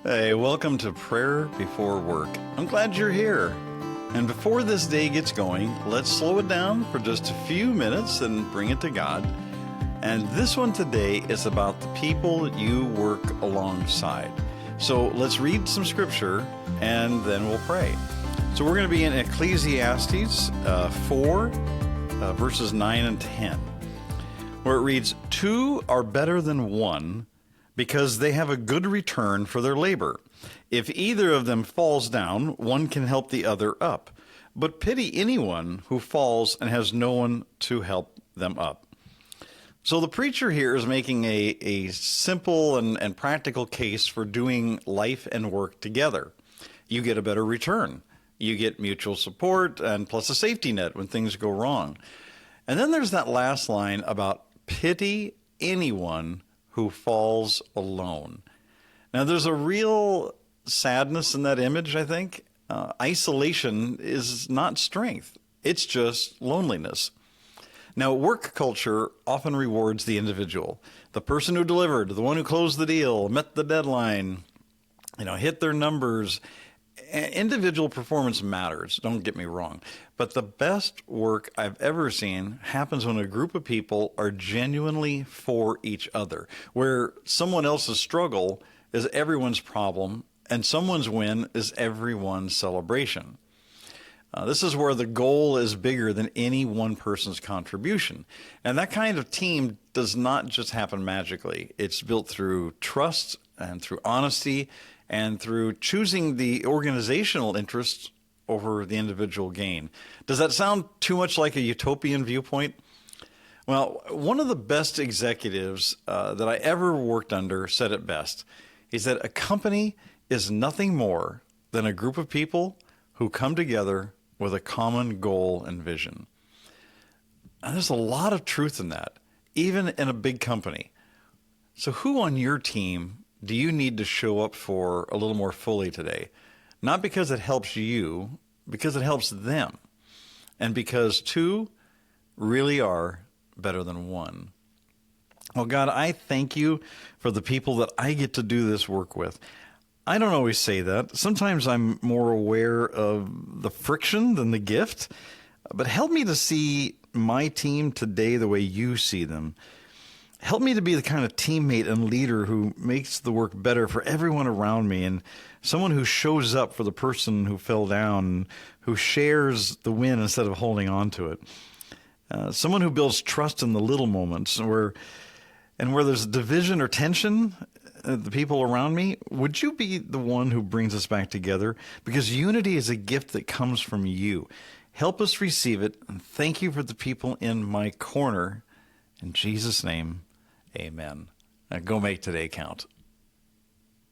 Hey, welcome to Prayer Before Work. I'm glad you're here. And before this day gets going, let's slow it down for just a few minutes and bring it to God. And this one today is about the people you work alongside. So let's read some scripture and then we'll pray. So we're going to be in Ecclesiastes 4, verses 9 and 10, where it reads, "Two are better than one, because they have a good return for their labor. If either of them falls down, one can help the other up. But pity anyone who falls and has no one to help them up." So the preacher here is making a simple and practical case for doing life and work together. You get a better return. You get mutual support and plus a safety net when things go wrong. And then there's that last line about pity anyone who falls alone. Now, there's a real sadness in that image, I think. Isolation is not strength. It's just loneliness. Now, work culture often rewards the individual, the person who delivered, the one who closed the deal, met the deadline, hit their numbers. Individual performance matters, don't get me wrong, but the best work I've ever seen happens when a group of people are genuinely for each other, where someone else's struggle is everyone's problem and someone's win is everyone's celebration. This is where the goal is bigger than any one person's contribution. And that kind of team does not just happen magically. It's built through trust and through honesty and through choosing the organizational interests over the individual gain. Does that sound too much like a utopian viewpoint? Well, one of the best executives that I ever worked under said it best. He said, "A company is nothing more than a group of people who come together with a common goal and vision." And there's a lot of truth in that, even in a big company. So who on your team do you need to show up for a little more fully today? Not because it helps you, because it helps them. And because two really are better than one. Well, God, I thank you for the people that I get to do this work with. I don't always say that. Sometimes I'm more aware of the friction than the gift. But help me to see my team today the way you see them. Help me to be the kind of teammate and leader who makes the work better for everyone around me, and someone who shows up for the person who fell down, who shares the win instead of holding on to it. Someone who builds trust in the little moments where there's division or tension, the people around me, would you be the one who brings us back together? Because unity is a gift that comes from you. Help us receive it, and thank you for the people in my corner. In Jesus' name, amen. Now go make today count.